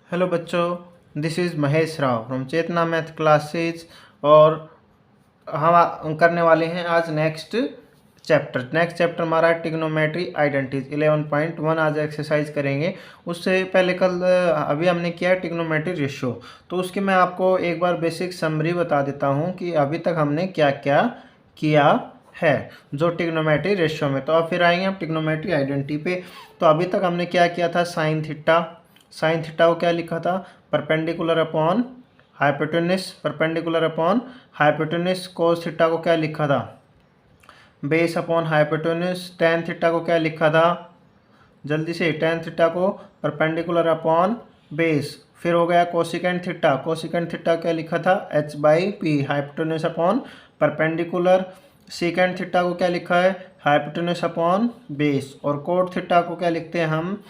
Hello बच्चों, this is Mahesh Rao from Chetna math classes. और हम करने वाले हैं आज नेक्स्ट चैप्टर हमारा ट्रिग्नोमेट्री आइडेंटिटीज 11.1 आज एक्सरसाइज करेंगे। उससे पहले कल अभी हमने किया है ट्रिग्नोमेट्री रेशियो, तो उसकी मैं आपको एक बार बेसिक समरी बता देता हूँ कि अभी तक हमने क्या क्या किया है जो ट्रिग्नोमेट्री रेशियो में। तो अब फिर आएंगे हम ट्रिग्नोमेट्री आइडेंटिटी पे। तो अभी तक हमने क्या किया था, साइन थीटा को क्या लिखा था, perpendicular upon hypotenuse, perpendicular upon hypotenuse. कोस थीटा को क्या लिखा था, base upon hypotenuse. Tan theta को क्या लिखा था, जल्दी से, टेन थीटा को परपेंडिकुलर अपॉन बेस। फिर हो गया कोसिकेंट थीटा, कोसिकेंट थीटा क्या लिखा था, H by P, hypotenuse upon perpendicular. Secant theta को क्या लिखा है, हाइपोटेन्यूस अपॉन बेस। और कोट थीटा को क्या लिखते हैं हम,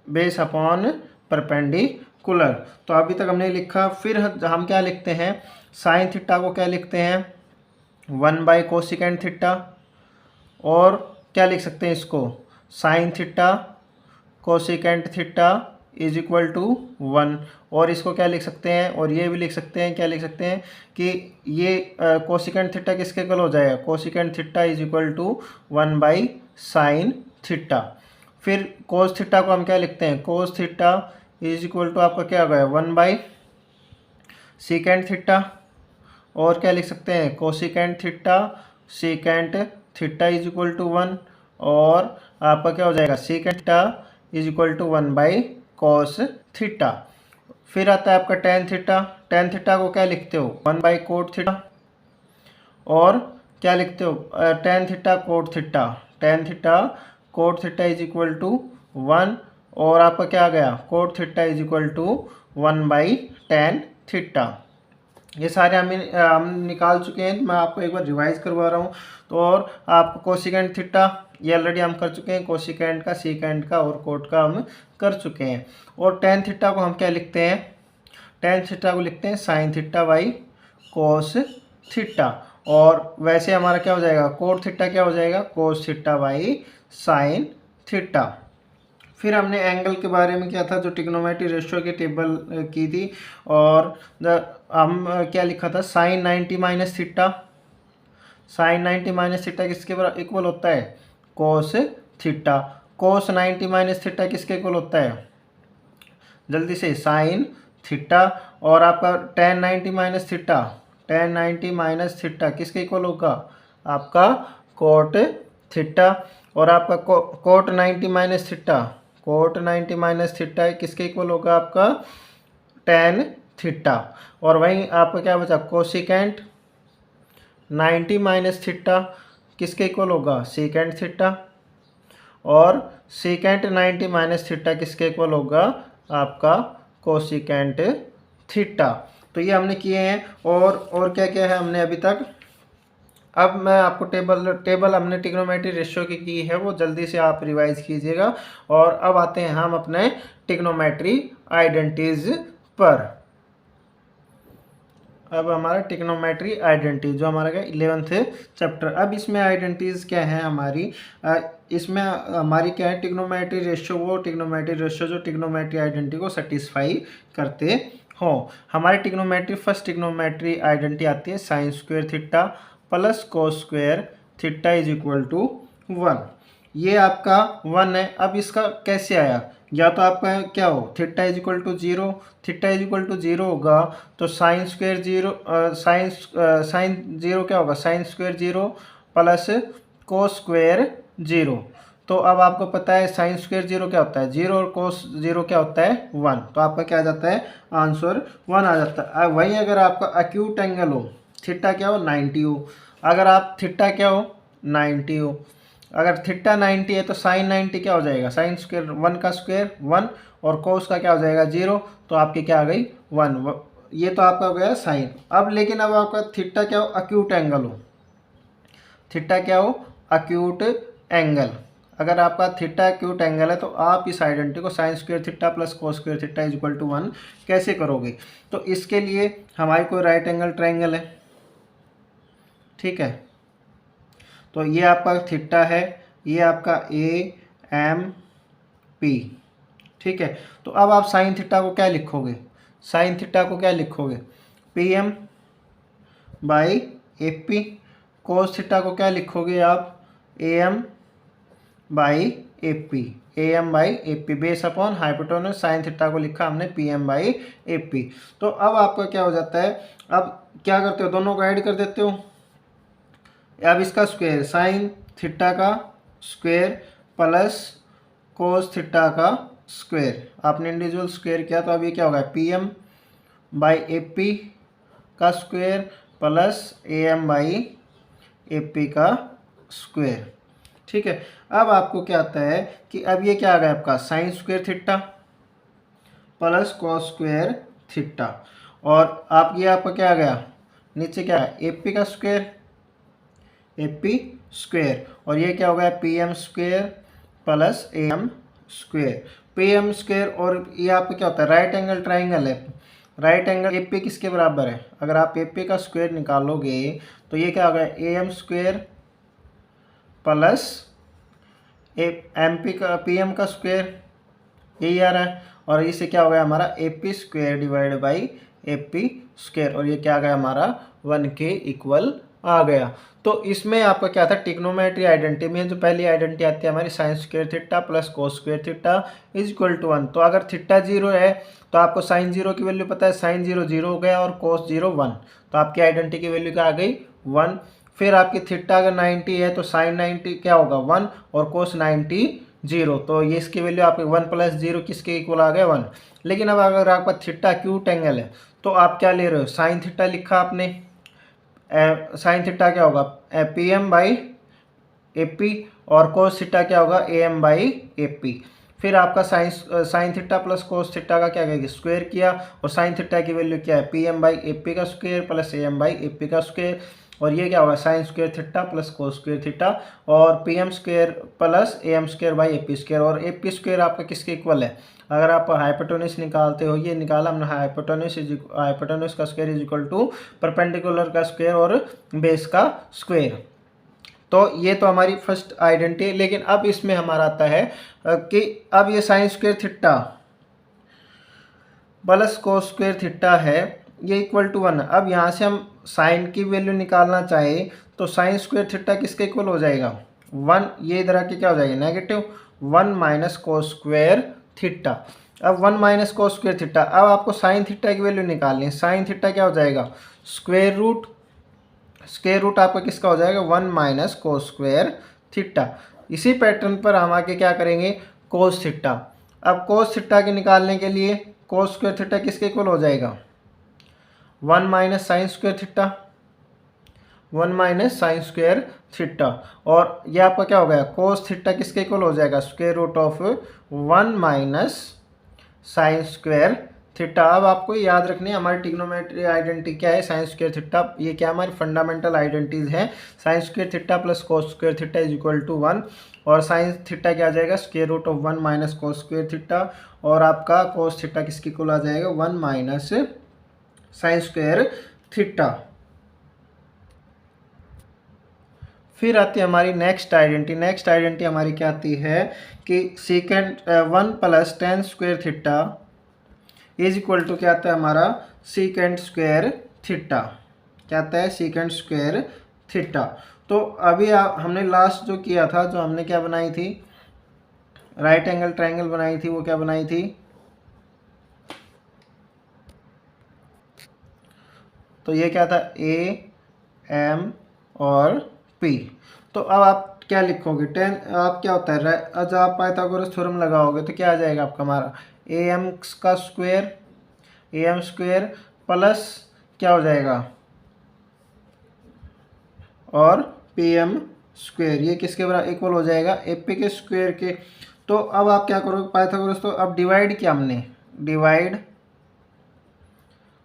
बेस अपॉन परपेंडिकुलर। तो अभी तक हमने लिखा। फिर हम क्या लिखते हैं, साइन थीटा को क्या लिखते हैं, 1 बाई कोसिकेंट थीटा। और क्या लिख सकते हैं इसको, sine theta cosecant theta is equal to 1। और इसको क्या लिख सकते हैं, और ये भी लिख सकते हैं, क्या लिख सकते हैं कि ये कोसिकेंट थीटा किसके इक्वल हो जाएगा, cosecant theta is equal to 1 by sine theta. फिर कोस थीटा को हम क्या लिखते हैं, cos theta is equal to आपका क्या हो गया, 1 बाई सीकेंट थीटा। और क्या लिख सकते हैं, cosecant theta secant theta is equal to 1। और आपका क्या हो जाएगा, secant theta is equal to 1 by cos theta. फिर आता है आपका टेन थीटा, टेन थीटा को क्या लिखते हो, 1 बाई कोट थीटा। और क्या लिखते हो, tan theta cot theta, tan theta cot theta is equal to 1। और आपका क्या आ गया, cot theta is equal to 1/tan theta. ये सारे हम निकाल चुके हैं। मैं आपको एक बार रिवाइज करवा रहा हूँ। तो और आपको कोसिकेंट थीटा ये ऑलरेडी हम कर चुके हैं, कोसिकेंट का, सीकेंट का और कोट का हम कर चुके हैं। और टेन थीटा को हम क्या लिखते हैं, टेन थीटा को लिखते हैं sign theta by cos theta. और वैसे हमारा क्या हो जाएगा, कोट थीटा क्या हो जाएगा, cos theta by sine theta. फिर हमने एंगल के बारे में क्या था, जो ट्रिग्नोमेट्री रेशियो की टेबल की थी। और हम क्या लिखा था, sine 90 minus theta, sine 90 minus theta किसके इक्वल होता है, cos theta. Cos 90 minus theta किसके इक्वल होता है, जल्दी से, साइन थीटा। और आपका tan 90 minus theta, tan 90 minus theta किसके इक्वल होगा, आपका कोट थीटा। और आपका cot 90 minus theta, cot 90 minus theta किसके इक्वल होगा, आपका टेन थीटा। और वहीं आपका क्या बचा, कोसिकेंट 90 माइनस थीटा किसके इक्वल होगा, सीकेंट थीटा। और सीकेंट 90 माइनस थीटा किसके इक्वल होगा, आपका कोसिकेंट थीटा। तो ये हमने किए हैं। और क्या क्या है हमने अभी तक। अब मैं आपको टेबल हमने ट्रिग्नोमेट्री रेशियो की है, वो जल्दी से आप रिवाइज कीजिएगा। और अब आते हैं हम अपने ट्रिग्नोमेट्री आइडेंटिटीज पर। अब हमारा ट्रिग्नोमेट्री आइडेंटिटी जो हमारा क्या 11th चैप्टर। अब इसमें आइडेंटिटीज क्या है हमारी, इसमें हमारी क्या है, ट्रिग्नोमेट्री रेशियो, वो ट्रिग्नोमेट्री रेशियो जो ट्रिग्नोमेट्री आइडेंटिटी को सेटिस्फाई करते हो। हमारी ट्रिग्नोमेट्री फर्स्ट ट्रिग्नोमेट्री आइडेंटिटी आती है sine square theta plus cos square theta is equal to 1। ये आपका 1 है। अब इसका कैसे आया, या तो आपका क्या हो, theta is equal to 0, theta is equal to 0 होगा तो साइन स्क्वायर 0, साइन 0 क्या होगा, sine square 0 plus cos square 0। तो अब आपको पता है साइन स्क्वायर 0 क्या होता है, 0, और कोस 0 क्या होता है, 1। तो आपका क्या आ जाता है, आंसर 1 आ जाता है। वहीं अगर आपका एक्यूट एंगल हो, थीटा क्या हो, 90 हो। अगर आप थीटा क्या हो, 90 हो। अगर थीटा 90 है तो साइन 90 क्या हो जाएगा, साइन स्क्वायर 1 का स्क्वायर 1, और कोस का क्या हो जाएगा 0। तो आपकी क्या आ गई 1। ये तो आपका हो गया साइन। अब लेकिन अब आपका थीटा क्या हो, अक्यूट एंगल हो, थीटा क्या हो, अक्यूट एंगल। अगर आपका थीटा अक्यूट एंगल है तो आप इस आइडेंटिटी को sine square theta plus cos square theta is equal to 1 कैसे करोगे। तो इसके लिए हमारी कोई राइट एंगल ट्रायंगल है, ठीक है। तो ये आपका थीटा है, ये आपका ए एम पी, ठीक है। तो अब आप साइन थीटा को क्या लिखोगे, साइन थीटा को क्या लिखोगे, P M by A P. Cos theta को क्या लिखोगे आप, A M by A P, A M by A P base upon hypotenuse. Sine theta को लिखा हमने P M by A P. तो अब आपका क्या हो जाता है, अब क्या करते हो, दोनों को ऐड कर देते हो। अब इसका स्क्वायर, साइन थीटा का स्क्वायर प्लस कोस थीटा का स्क्वायर, आपने इंडिविजुअल स्क्वायर किया तो अब ये क्या होगा, P M by A P का square plus A M by A P का स्क्वायर। ठीक है। अब आपको क्या आता है कि अब ये क्या आ गया आपका sign square theta plus cos square theta, और आप ये आपका क्या आ गया नीचे क्या है, ए पी का स्क्वायर, ए पी स्क्वायर, और ये क्या हो गया P M square plus A M square, P M square. और ये आपका क्या होता है, राइट एंगल ट्राइंगल है, राइट एंगल ए पी किसके बराबर है, अगर आप ए पी का स्क्वायर निकालोगे तो ये क्या हो गया A M square plus M P का पी एम का स्क्वायर, यही आ रहा है, और इससे क्या हो गया हमारा ए P square divide by A P square, और ये क्या आ गया हमारा 1 के इक्वल आ गया। तो इसमें आपका क्या था, टिग्नोमेट्री आइडेंटिटी में जो पहली आइडेंटिटी आती है हमारी sine square theta plus cos square theta is equal to 1। तो अगर थीटा 0 है तो आपको साइन 0 की वैल्यू पता है, साइन 0 0 हो गया और कोस 0 1, तो आपकी आइडेंटिटी की वैल्यू क्या आ गई 1। फिर आपकी थीटा अगर 90 है तो साइन 90 क्या होगा 1 और कोस 90 0, तो ये इसकी वैल्यू आपके 1 प्लस 0 किसके इक्वल आ गया 1। लेकिन अब अगर आपका थीटा एक्यूट एंगल है तो आप क्या ले रहे हो, साइन थीटा लिखा आपने, साइन थीटा क्या होगा P M by A P, और कोस थीटा क्या होगा A M by A P. फिर आपका sine theta plus cos theta का क्या करेंगे स्क्वायर किया, और साइन थीटा की वैल्यू क्या है P M by A P का square plus A M by A P का स्क्वायर, और ये क्या होगा sine square theta plus cos square theta, और P M square plus A M square by A P square, और A P square आपका किसके इक्वल है, अगर आप हाइपोटेन्यूज निकालते हो, ये निकाला हमने हाइपोटेन्यूज का square is equal to perpendicular का स्क्वायर और बेस का स्क्वायर। तो ये तो हमारी फर्स्ट आइडेंटिटी। लेकिन अब इसमें हमारा आता है कि अब ये sign square theta plus cos square theta है ये इक्वल टू 1। अब यहाँ से हम साइन की वैल्यू निकालना चाहे तो साइन स्क्वायर थीटा किसके इक्वल हो जाएगा 1, ये इधर आके क्या हो जाएगा negative 1 minus cos square theta. अब 1 माइनस कोस स्क्वायर थीटा, अब आपको साइन थीटा की वैल्यू निकालनी है, साइन थीटा क्या हो जाएगा स्क्वायर रूट आपका किसका हो जाएगा 1 माइनस कोस स्क्वायर थीटा। इसी पैटर्न पर हम आके क्या करेंगे कोस थीटा। अब कोस थीटा के निकालने के लिए कोस स्क्वायर थीटा किसके इक्वल हो जाएगा 1 minus sine square theta, 1 minus sine square theta, और यह आपका क्या हो गया कोस थीटा किसके इक्वल हो जाएगा square root of 1 minus sine square theta. अब आपको याद रखनी है हमारी ट्रिग्नोमेट्री आइडेंटिटी क्या है साइन स्क्वायर थीटा, ये क्या हमारी फंडामेंटल आइडेंटिटीज हैं, sine square theta plus cos square theta is equal to 1, और साइन थीटा क्या आ जाएगा square root of 1 minus cos square theta, और आपका कोस थीटा किसके इक्वल आ जाएगा 1 माइनस साइन स्क्वायर थीटा। फिर आती है हमारी नेक्स्ट आइडेंटिटी हमारी क्या आती है कि secant 1 plus tan square theta is equal to क्या आता है हमारा सीकेंट स्क्वायर थीटा, क्या आता है सीकेंट स्क्वायर थीटा। तो अभी हमने लास्ट जो किया था, जो हमने क्या बनाई थी राइट एंगल ट्रायंगल बनाई थी, वो क्या बनाई थी तो ये क्या था ए एम और पी। तो अब आप क्या लिखोगे टेन, आप क्या होता है जब आप पाइथागोरस थ्योरम लगाओगे तो क्या आ जाएगा आपका हमारा ए एम का स्क्वायर प्लस क्या हो जाएगा और पी एम स्क्वायर, ये किसके बराबर इक्वल हो जाएगा ए पी के स्क्वायर के। तो अब आप क्या करोगे पाइथागोरस, तो अब डिवाइड किया हमने, divide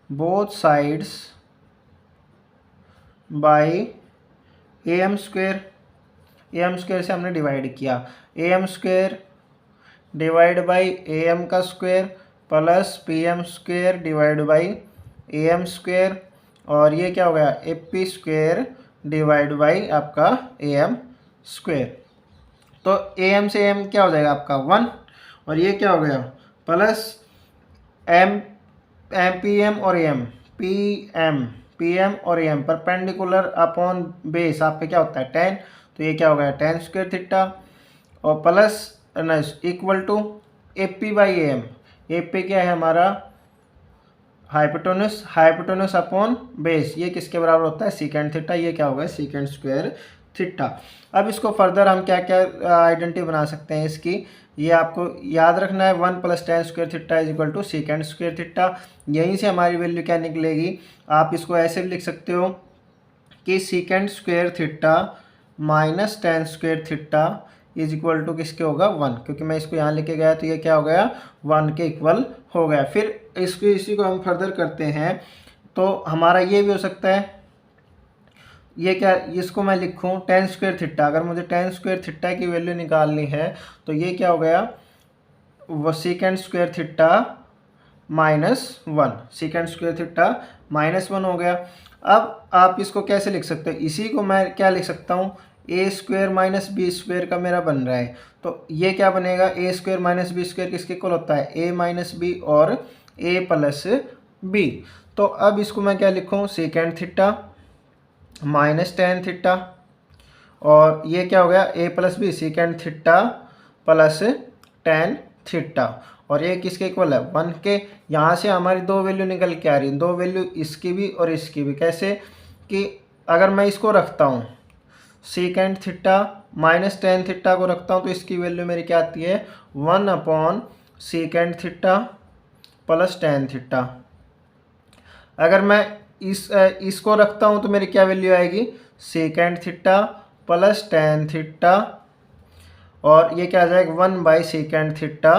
both sides by A M square से हमने डिवाइड किया, A M square divide by A M का square plus P M square divide by A M square, और ये क्या हो गया A P square divide by आपका ए एम स्क्वायर। तो ए एम से एम क्या हो जाएगा आपका 1, और ये क्या हो गया plus M M P M और एम पी एम और एम परपेंडिकुलर अपॉन बेस आपका क्या होता है 10, तो ये क्या हो गया tan स्क्वायर थीटा और plus equal to A P by M. A P क्या है हमारा हाइपोटेनस अपॉन बेस, ये किसके बराबर होता है सीकेंड थीटा, ये क्या होगा सीकेंड स्क्वायर थीटा। अब इसको फर्दर हम क्या क्या आइडेंटिटी बना सकते हैं इसकी, ये आपको याद रखना है 1 + tan square theta is equal to secant square theta. यहीं से हमारी वैल्यू क्या निकलेगी, आप इसको ऐसे भी लिख सकते हो कि secant square theta minus tan square theta is equal to किसके होगा 1, क्योंकि मैं इसको यहाँ लेके गया तो ये क्या हो गया 1 के इक्वल हो गया। फिर इसको इसी को हम फर्दर करते हैं तो हमारा ये भी हो सकता है, ये क्या इसको मैं लिखूँ tan स्क्वायर थीटा, अगर मुझे tan स्क्वायर थीटा की वैल्यू निकालनी है तो ये क्या हो गया वो सीकेंड स्क्वायर थीटा -1, सीकेंड स्क्वायर थीटा -1 हो गया। अब आप इसको कैसे लिख सकते हो, इसी को मैं क्या लिख सकता हूँ A square minus B square का मेरा बन रहा है, तो ये क्या बनेगा ए स्क्वायर माइनस बी स्क्वायर किसके इक्वल होता है ए माइनस बी और ए प्लस बी। तो अब इसको मैं क्या लिखूँ secant theta minus tan theta और ये क्या हो गया A plus B secant theta plus tan theta और ये किसके इक्वल है 1 के। यहाँ से हमारी दो वैल्यू निकल के आ रही है, दो वैल्यू इसकी भी और इसकी भी, कैसे कि अगर मैं इसको रखता हूँ सीकेंड थीटा माइनस tan थीटा को रखता हूँ तो इसकी वैल्यू मेरी क्या आती है 1 upon सीकेंड theta plus tan theta. अगर मैं इसको रखता हूँ तो मेरी क्या वैल्यू आएगी सीकेंड थीटा प्लस tan थीटा और ये क्या आ जाएगा 1 by सीकेंड theta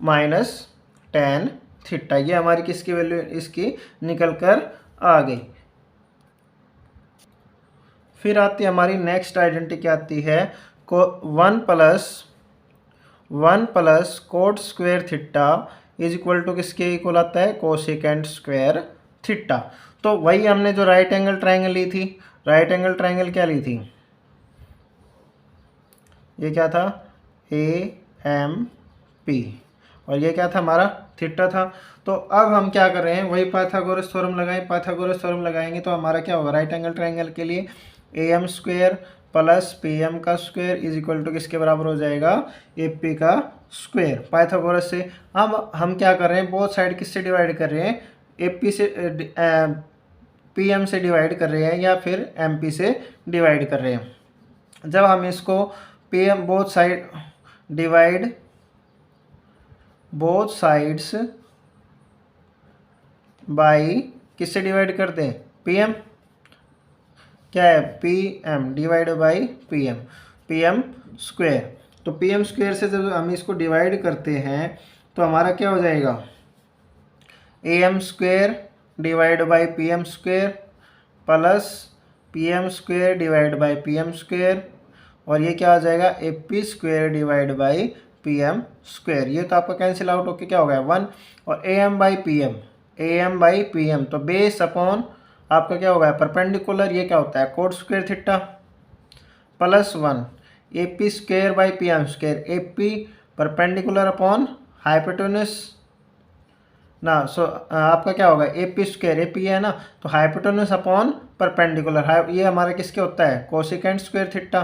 minus tan theta. ये हमारी किसकी वैल्यू इसकी निकल कर आ गई। फिर आती है हमारी नेक्स्ट आइडेंटिटी क्या आती है को 1 plus cot square theta is equal to किसके इक्वल आता है कोसेकेंड स्क्वायर थीटा। तो वही हमने जो राइट एंगल ट्राइंगल ली थी, राइट एंगल ट्राइंगल क्या ली थी, ये क्या था ए एम पी और ये क्या था हमारा थीटा था। तो अब हम क्या कर रहे हैं वही पाइथागोरस थ्योरम लगाएं, पाइथागोरस थ्योरम लगाएंगे तो हमारा क्या होगा राइट एंगल ट्राइंगल के लिए A M square plus P M का स्क्वायर इज इक्वल टू किसके बराबर हो जाएगा ए पी का स्क्वायर। पाइथागोरस से हम क्या कर रहे हैं बोथ साइड किससे डिवाइड कर रहे हैं ए पी से पी एम से डिवाइड कर रहे हैं या फिर एम पी से डिवाइड कर रहे हैं। जब हम इसको P M both side divide both sides by किससे डिवाइड कर दें पी एम, क्या है P M divide by P M square. तो पी एम स्क्वायर से जब हम इसको डिवाइड करते हैं तो हमारा क्या हो जाएगा A M square divide by P M square plus P M square divide by P M square और ये क्या हो जाएगा A P square divide by P M square. ये तो आपका कैंसिल आउट होके क्या हो गया 1 और A M by P M तो बेस अपॉन आपका क्या होगा परपेंडिकुलर, ये क्या होता है cot square theta plus 1 A P square by P M square, A P perpendicular upon hypotenuse ना, सो आपका क्या होगा A P square, A P है ना तो हाइपोटेनस अपॉन परपेंडिकुलर, ये हमारा किसके होता है कोसेकेंड स्क्वायर थीटा।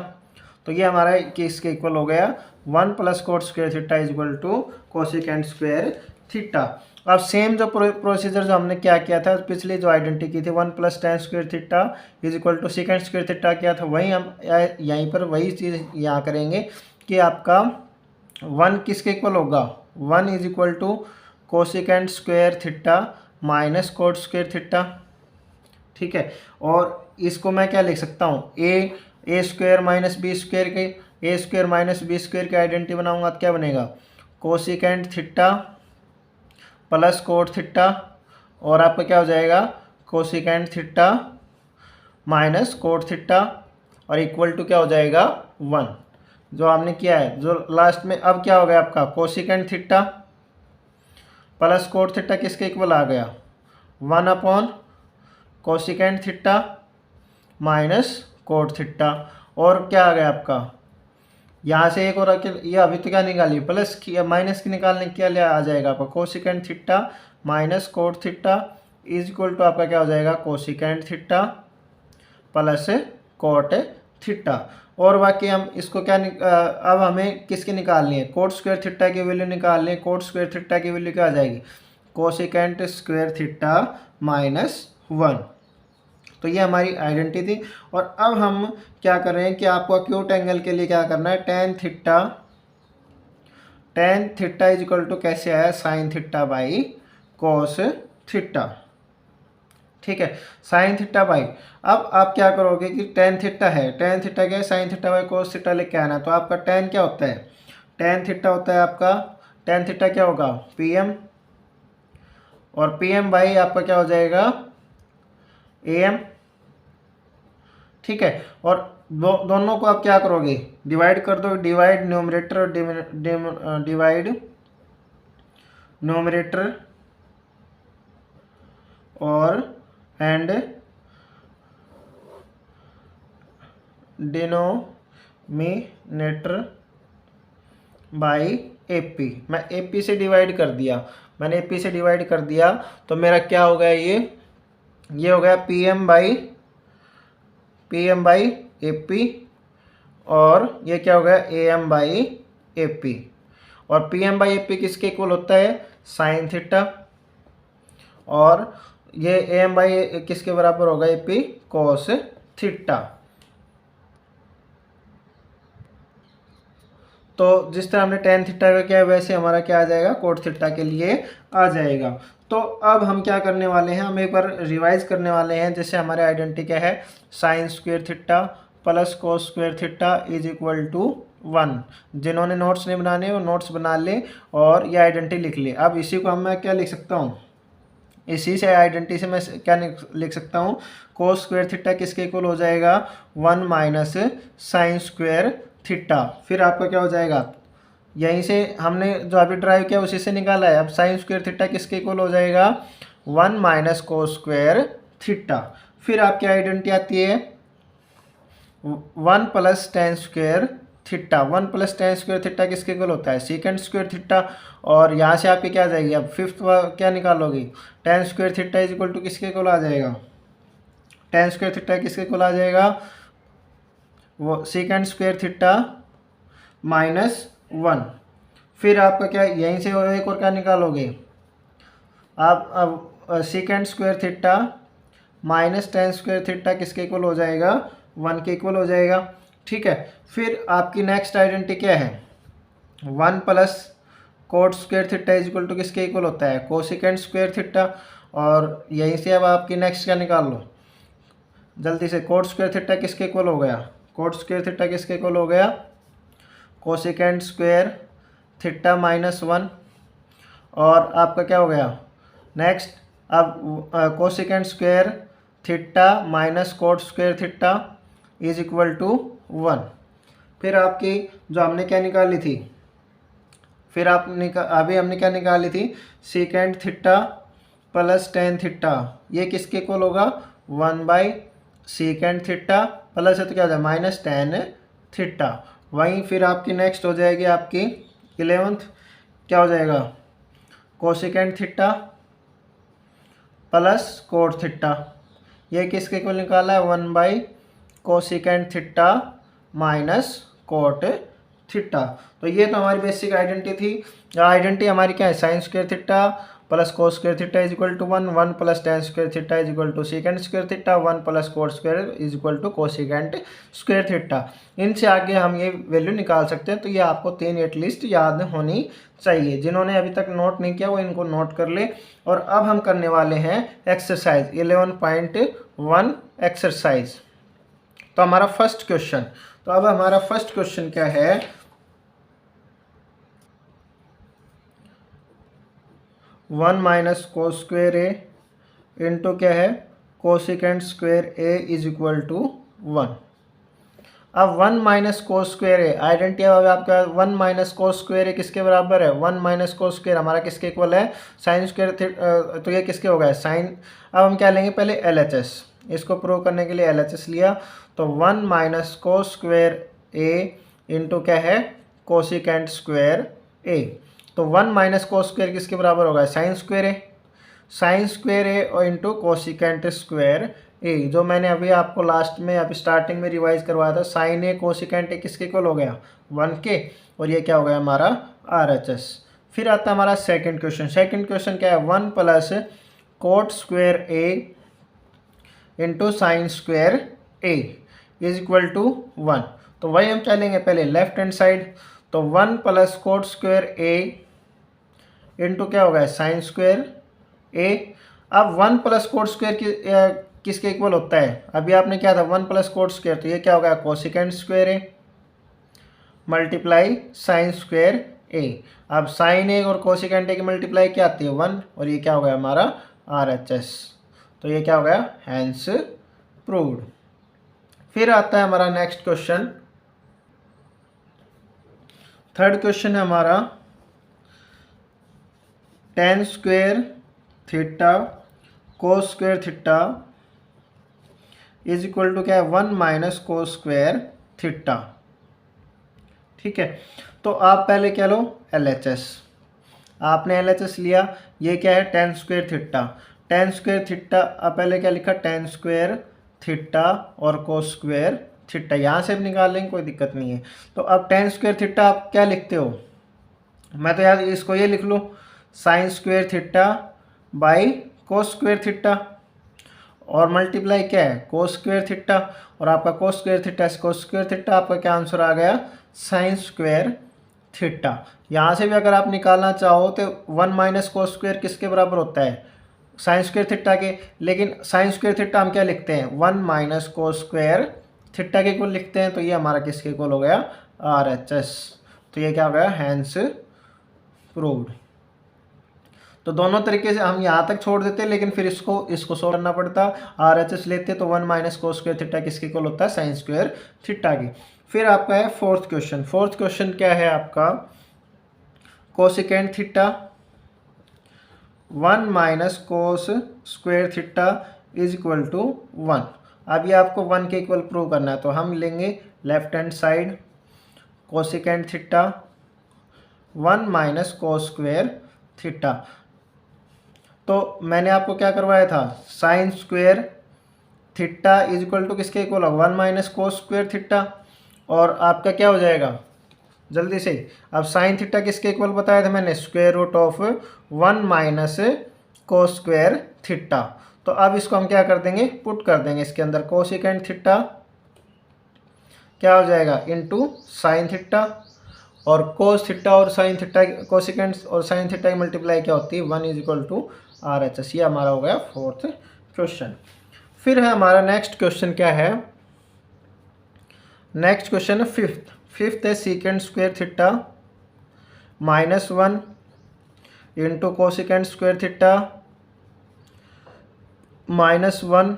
तो ये हमारा किसके इक्वल हो गया 1 plus cot square theta is equal to cosecant square theta. अब सेम जो प्रोसीजर जो हमने क्या किया था पिछली जो आइडेंटिटी की थी 1 plus tan square theta is equal to secant square theta किया था, वही हम यहीं पर वही चीज़ यहाँ करेंगे कि आपका 1 किसके इक्वल होगा 1 is equal to cosecant square theta minus cot square theta, ठीक है। और इसको मैं क्या लिख सकता हूँ A square minus B square के A square minus B square की आइडेंटिटी बनाऊंगा तो क्या बनेगा cosecant theta plus cot theta और आपका क्या हो जाएगा cosecant theta minus cot theta और इक्वल टू क्या हो जाएगा 1 जो हमने किया है। जो लास्ट में अब क्या हो गया आपका cosecant theta plus cot theta किसके इक्वल आ गया 1 upon cosecant theta minus cot theta और क्या आ गया आपका यहाँ से एक और ये अभी तो क्या निकाली, प्लस की माइनस की निकालने क्या लिया आ जाएगा आपका cosecant theta minus cot theta is equal to आपका क्या हो जाएगा cosecant theta plus cot theta. और बाकी हम इसको क्या अब हमें किसकी निकालनी है, कोट स्क्वायर थीटा की वैल्यू निकालनी है। कोट स्क्वायर थीटा की वैल्यू क्या आ जाएगी, कोसिकेंट स्क्वायर थीटा -1। तो ये हमारी आइडेंटिटी थी। और अब हम क्या कर रहे हैं कि आपको एक्यूट एंगल के लिए क्या करना है, tan theta is equal to कैसे आया, sine theta by cos theta. ठीक है, साइन थीटा बाई, अब आप क्या करोगे कि टेन थीटा है, टेन थीटा क्या है, sine theta by cos theta लेके आना। तो आपका टेन क्या होता है, टेन थीटा होता है आपका, टेन थीटा क्या होगा पीएम, और पीएम बाई आपका क्या हो जाएगा एएम। ठीक है, और दोनों को आप क्या करोगे, डिवाइड कर दो, डिवाइड न्यूमरेटर और डिवाइड न्यूमरेटर और एंड डिनोमिनेटर बाई एपी। मैं एपी से डिवाइड कर दिया, मैंने एपी से डिवाइड कर दिया, तो मेरा क्या हो गया, ये हो गया पीएम बाई एपी, और ये क्या हो गया एएम बाई एपी। और पीएम बाई एपी किसके इक्वल होता है, साइन थीटा, और ये एएम बाई किसके बराबर होगा, एपी कोस थीटा। तो जिस तरह हमने टेन थीटा का किया है वैसे हमारा क्या आ जाएगा, कोट थीटा के लिए आ जाएगा। तो अब हम क्या करने वाले हैं, हम एक बार रिवाइज करने वाले हैं। जैसे हमारे आइडेंटिटी क्या है, sine square theta plus cos square theta is equal to 1। जिन्होंने नोट्स नहीं बनाने वो नोट्स बना लें और ये आइडेंटिटी लिख ले। अब इसी को मैं क्या लिख सकता हूँ, इसी से आइडेंटिटी से मैं क्या लिख सकता हूँ, कोस स्क्वायर थीटा किसके इक्वल हो जाएगा, 1 माइनस साइन स्क्वायर थीटा। फिर आपका क्या हो जाएगा, यहीं से हमने जो अभी ड्राइव किया उसी से निकाला है। अब साइन स्क्वायर थीटा किसके इक्वल हो जाएगा, 1 माइनस कोस स्क्वायर थीटा। फिर आपकी आइडेंटिटी आती है 1 plus tan square theta. 1 plus tan square theta किसके इक्वल होता है, सेकेंड स्क्वायर थीटा। और यहाँ से आपकी क्या आ जाएगी, अब फिफ्थ क्या निकालोगी, tan square theta is equal to किसके इक्वल आ जाएगा, टेन स्क्वायर थीटा किसके इक्वल आ जाएगा, वो सेकेंड स्क्वायर थीटा -1। फिर आपका क्या, यहीं से एक और क्या निकालोगे आप, अब second square theta minus ten square theta किसके इक्वल हो जाएगा, 1 के इक्वल हो जाएगा। ठीक है, फिर आपकी नेक्स्ट आइडेंटिटी क्या है, 1 plus cot square theta is equal to किसके इक्वल होता है, कोसिकेंट स्क्वायर थीटा। और यहीं से अब आपकी नेक्स्ट क्या निकाल लो जल्दी से, कोट स्क्वायर थीटा किसके इक्वल हो गया, कोट स्क्वायर थीटा किसके इक्वल हो गया, कोसिकेंट स्क्वायर थीटा -1। और आपका क्या हो गया नेक्स्ट, अब cosecant square theta minus cot square theta is equal to 1। फिर आपकी जो हमने क्या निकाली थी, फिर अभी हमने क्या निकाली थी, second theta plus tan theta, ये किसके इक्वल होगा, 1 बाई सेकेंड थीटा प्लस है तो क्या हो जाएगा माइनस टेन थीटा। वहीं फिर आपकी नेक्स्ट हो जाएगी आपकी 11th, क्या हो जाएगा, cosecant theta plus cot theta, ये किसके इक्वल निकाला है, 1 by cosecant theta minus cot theta. तो ये तो हमारी बेसिक आइडेंटिटी थी। आइडेंटिटी हमारी क्या है, sine square theta plus cos square theta is equal to 1, 1 plus tan square theta is equal to secant square theta, 1 plus cot square is equal to cosecant square theta. इनसे आगे हम ये value निकाल सकते हैं। तो ये आपको 3 एटलीस्ट याद होनी चाहिए। जिन्होंने अभी तक नोट नहीं किया वो इनको नोट कर ले। और अब हम करने वाले हैं एक्सरसाइज 11.1 एक्सरसाइज। तो हमारा फर्स्ट क्वेश्चन, तो अब हमारा फर्स्ट क्वेश्चन क्या है, 1 minus cos square A into क्या है, cosecant square A is equal to 1। अब 1 minus cos square A identity अब आपका 1 माइनस कोस स्क्वायर ए किसके बराबर है, 1 माइनस कोस स्क्वायर हमारा किसके इक्वल है, साइन स्क्वायर। तो ये किसके हो गया साइन। अब हम क्या लेंगे पहले LHS, इसको प्रूव करने के लिए LHS लिया। तो 1 minus cos square A into क्या है कोसिकेंट स्क्वायर ए। तो 1 माइनस कोस स्क्वायर किसके बराबर होगा, साइन स्क्वायर ए। साइन स्क्वायर ए और इंटू कोसिकेंट स्क्वायर ए, जो मैंने अभी आपको लास्ट में अभी स्टार्टिंग में रिवाइज करवाया था, साइन ए कोसिकेंट ए किसके इक्वल हो गया 1 के, और ये क्या हो गया हमारा RHS। फिर आता है हमारा सेकंड क्वेश्चन। सेकंड क्वेश्चन क्या है, 1 plus cot square A into sine square A is equal to 1। तो वही हम चलेंगे पहले लेफ्ट हैंड साइड। तो 1 plus cot square A into क्या होगा साइन स्क्वायर ए। अब 1 प्लस कोट स्क्वायर किसके इक्वल होता है, अभी आपने क्या था 1 प्लस कोट स्क्वायर, तो ये क्या होगा cosecant square A multiply sign square ए। अब साइन ए और कोसिकेंट ए की मल्टीप्लाई क्या आती है 1, और ये क्या हो गया हमारा RHS। तो ये क्या हो गया हैंस प्रूव्ड। फिर आता है हमारा नेक्स्ट क्वेश्चन। थर्ड क्वेश्चन है हमारा tan square theta cos square theta is equal to क्या है 1 माइनस कोस स्क्वायर थीटा। ठीक है, तो आप पहले क्या लो LHS। आपने LHS लिया, ये क्या है tan square theta. tan square theta आप पहले क्या लिखा tan स्क्वायर थीटा और कोस स्क्वायर थीटा, यहाँ से भी निकाल लेंगे कोई दिक्कत नहीं है। तो अब tan स्क्वायर थीटा आप क्या लिखते हो, मैं तो यार इसको ये लिख लूँ sign square theta by cos square theta, और मल्टीप्लाई क्या है कोस स्क्वायर थीटा, और आपका कोस स्क्वायर थीटा से कोस स्क्वायर थीटा, आपका क्या आंसर आ गया साइन स्क्वायर थीटा। यहाँ से भी अगर आप निकालना चाहो तो 1 माइनस कोस स्क्वायर किसके बराबर होता है साइन स्क्वायर थीटा के, लेकिन साइन स्क्वायर थीटा हम क्या लिखते हैं 1 माइनस कोस स्क्वायर थीटा के इक्वल लिखते हैं, तो ये हमारा किसके इक्वल हो गया RHS। तो ये क्या हो गया हैंस प्रूव्ड। तो दोनों तरीके से हम यहाँ तक छोड़ देते, लेकिन फिर इसको सोल्व करना पड़ता। RHS लेते तो 1 माइनस कोस स्क्वायर थीटा किसके इक्वल होता है साइन स्क्वायर थीटा की। फिर आपका है फोर्थ क्वेश्चन। फोर्थ क्वेश्चन क्या है आपका cosecant theta 1 minus cos square theta is equal to 1। अब ये आपको 1 के इक्वल प्रूव करना है, तो हम लेंगे left hand side cosecant theta 1 minus cos square theta. तो मैंने आपको क्या करवाया था sine square theta is equal to किसके इक्वल होगा 1 माइनस कोस स्क्वायर थीटा, और आपका क्या हो जाएगा जल्दी से। अब साइन थीटा किसके इक्वल बताया था मैंने square root of 1 minus cos square theta. तो अब इसको हम क्या कर देंगे पुट कर देंगे इसके अंदर, कोसिकेंट थीटा क्या हो जाएगा इनटू साइन थीटा, और कोस थीटा और साइन थीटा कोसिकेंट और साइन थीटा की मल्टीप्लाई क्या होती है 1 इज इक्वल टू RHS। ये हमारा हो गया फोर्थ क्वेश्चन। फिर है हमारा नेक्स्ट क्वेश्चन क्या है, नेक्स्ट क्वेश्चन है फिफ्थ है secant square theta -1 into cosecant square theta -1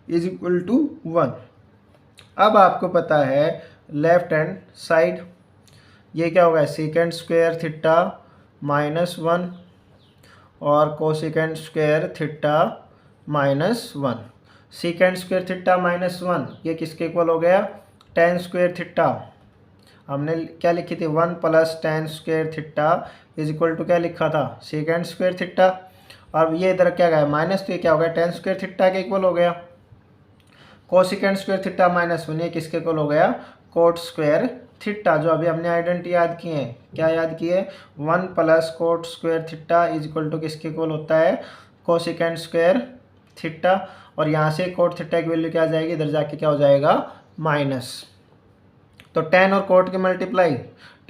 is equal to 1। अब आपको पता है लेफ्ट हैंड साइड ये क्या होगा सीकेंट स्क्वायर थीटा -1 और cosecant square theta -1। Secant square theta -1 ये किसके इक्वल हो गया tan स्क्वायर थीटा। हमने क्या लिखी थी 1 plus tan square theta is equal to क्या लिखा था सीकेंट स्क्वायर थीटा। अब ये इधर क्या गया माइनस, तो ये क्या हो गया tan स्क्वायर थीटा के इक्वल हो गया। कोसिकेंट स्क्वायर थीटा -1 ये किसके इक्वल हो गया कोट स्क्वायर थीटा, जो अभी हमने आइडेंटिटी याद किए हैं। क्या याद किए 1 plus cot square theta is equal to किसके इक्वल होता है कोसिकेंट स्क्वायर थीटा, और यहाँ से कोट थीटा की वैल्यू क्या आ जाएगी इधर जाके क्या हो जाएगा माइनस। तो tan और कोट की multiply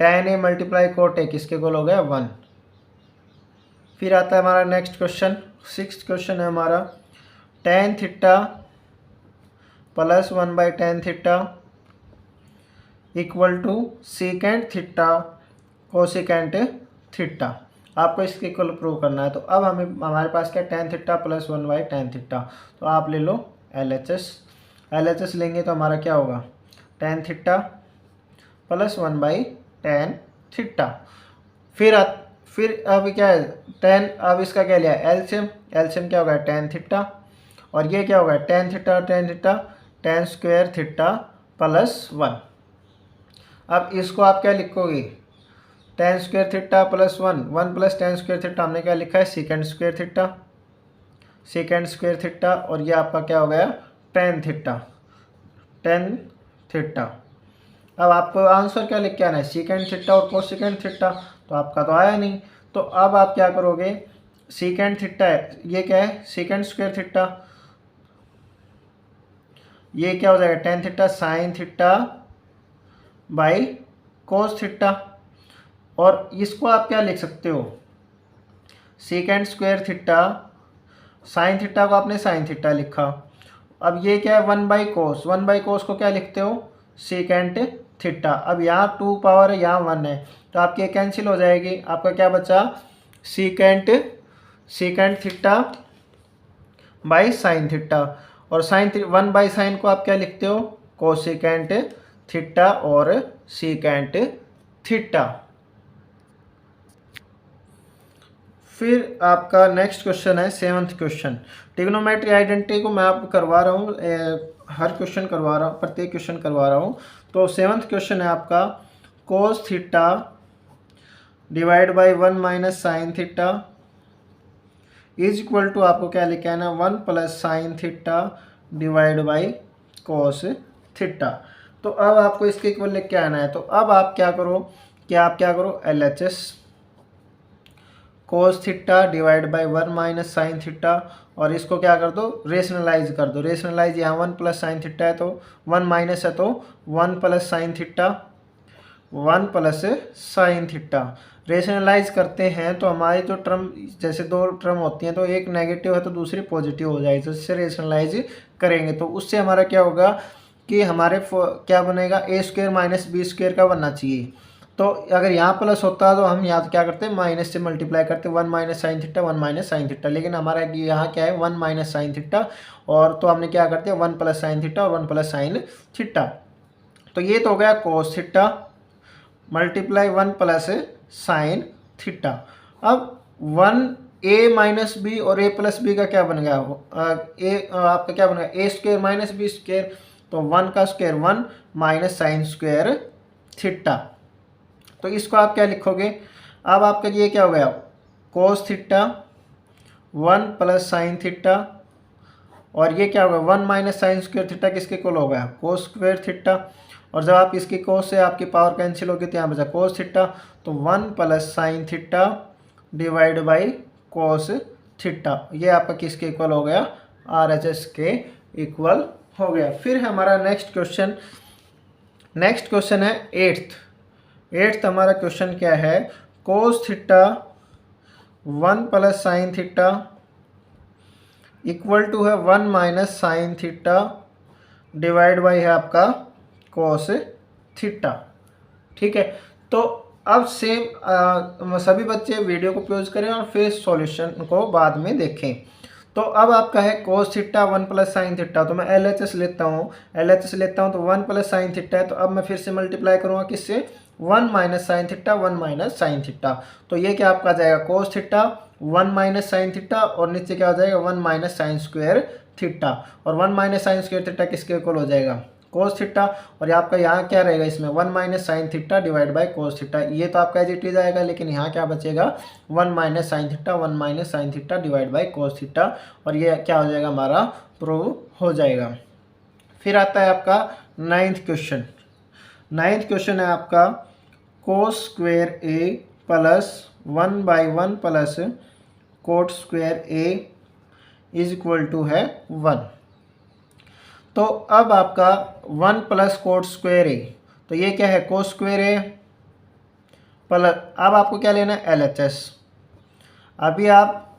tan A multiply cot A किसके इक्वल हो गया 1। फिर आता है हमारा नेक्स्ट क्वेश्चन, सिक्स्थ क्वेश्चन है हमारा tan theta +1 by tan theta equal to secant theta cosecant theta. आपको इसके इक्वल प्रूव करना है। तो अब हमारे पास क्या tan theta +1 by tan theta, तो आप ले लो LHS लेंगे तो हमारा क्या होगा tan theta +1 by tan theta. फिर अब क्या है tan, अब इसका क्या लिया एलसीएम क्या होगा tan थीटा, और ये क्या होगा tan थीटा और tan theta tan square theta +1। अब इसको आप क्या लिखोगे, ten square theta plus one, one plus tan square theta हमने क्या लिखा है, second square theta, second square theta, और ये आपका क्या हो गया, टेन थीटा, टेन थीटा। अब आपको आंसर क्या लिख के आना है, सेकेंड थीटा और कोसेकेंड थीटा, तो आपका तो आया नहीं। तो अब आप क्या करोगे, सेकेंड थीटा है, ये क्या है, सेकेंड स्क्वायर थीटा, ये क्या हो जाएगा, tan theta sine theta by cos theta, और इसको आप क्या लिख सकते हो, second square theta, sign theta को आपने साइन थीटा लिखा। अब ये क्या है, one by cos, one by कोस को क्या लिखते हो, सेकेंड थीटा। अब यहाँ टू पावर है, यहाँ वन है, तो आपकी कैंसिल हो जाएगी, आपका क्या बचा, second, second theta by sine theta, और साइन वन बाई साइन को आप क्या लिखते हो, कोसेकेंड थीटा और सेकेंड थीटा। फिर आपका नेक्स्ट क्वेश्चन है सेवन्थ क्वेश्चन। ट्रिग्नोमेट्री आइडेंटिटी को मैं आपको करवा रहा हूँ, हर क्वेश्चन करवा रहा हूँ, प्रत्येक क्वेश्चन करवा रहा हूँ। तो सेवन्थ क्वेश्चन है आपका, cos theta divide by one minus sine theta is equal to, आपको क्या लिखे आना, one plus sine theta divide by cos theta. तो अब आपको इसके इक्वल लिख के आना है। तो अब आप क्या करो कि आप क्या करो, LHS cos theta divide by one minus sine theta, और इसको क्या कर दो, रेशनलाइज कर दो। रेशनलाइज, यहाँ वन प्लस साइन थीटा है तो वन माइनस है तो one plus sine theta, one plus sine theta. Rationalise करते हैं तो हमारी जो टर्म, जैसे दो टर्म होती हैं तो एक नेगेटिव है तो दूसरी पॉजिटिव हो जाएगी, तो इससे रेशनलाइज करेंगे तो उससे हमारा क्या होगा कि हमारे क्या बनेगा, ए स्क्वायर माइनस बी स्क्वायर का बनना चाहिए। तो अगर यहाँ प्लस होता तो हम यहाँ क्या करते हैं, माइनस से मल्टीप्लाई करते, one minus sine theta, one minus sine theta, लेकिन हमारा यहाँ क्या है, वन माइनस साइन थीटा, और तो हमने क्या करते हैं, वन प्लस साइन थीटा और वन प्लस साइन थीटा। तो ये तो हो गया cos theta multiply one plus sine theta. अब वन ए माइनस बी और ए प्लस बी का क्या बन गया, आपका क्या बन गया, ए स्क्वायर माइनस बी स्क्वायर, तो वन का square one minus sine square theta. तो इसको आप क्या लिखोगे, अब आपका ये क्या हो गया, कोस theta one plus sine theta, और ये क्या होगा, one minus sine square theta किसके इक्वल हो गया, कोस स्क्वायर थीटा, और जब आप इसकी कोस से आपकी पावर कैंसिल होगी तो यहाँ बचा कोस थीटा, तो one plus sine theta divide by cos theta, ये आपका किसके इक्वल हो गया, RHS के इक्वल हो गया। फिर हमारा नेक्स्ट क्वेश्चन, नेक्स्ट क्वेश्चन है एट्थ हमारा क्वेश्चन क्या है, cos theta one plus sine theta equal to है one minus sine theta divide by है आपका कोस थीटा। ठीक है, तो अब सेम सभी बच्चे वीडियो को पॉज करें और फिर सॉल्यूशन को बाद में देखें। तो अब आपका है cos theta one plus sine theta, तो मैं LHS लेता हूँ, तो वन प्लस साइन थीटा है, तो अब मैं फिर से मल्टीप्लाई करूँगा किससे, one minus sine theta, one minus sine theta, तो ये क्या आपका जाएगा, cos theta one minus sine theta, और नीचे क्या हो जाएगा, one minus sine square theta, और one minus sine square theta किसके इक्वल हो जाएगा, कोस थीटा, और आपका यहाँ क्या रहेगा, इसमें one minus sine theta divide by cos theta, ये तो आपका एज इट इज आएगा, लेकिन यहाँ क्या बचेगा, one minus sine theta, one minus sine theta divide by cos theta, और ये क्या हो जाएगा, हमारा प्रूव हो जाएगा। फिर आता है आपका नाइन्थ क्वेश्चन। नाइन्थ क्वेश्चन है आपका, cos square A plus one by one plus cot square A is equal to है वन। तो अब आपका one plus cot square A, तो ये क्या है, कोस स्क्वेयर ए प्लस, अब आपको क्या लेना है, LHS। अभी आप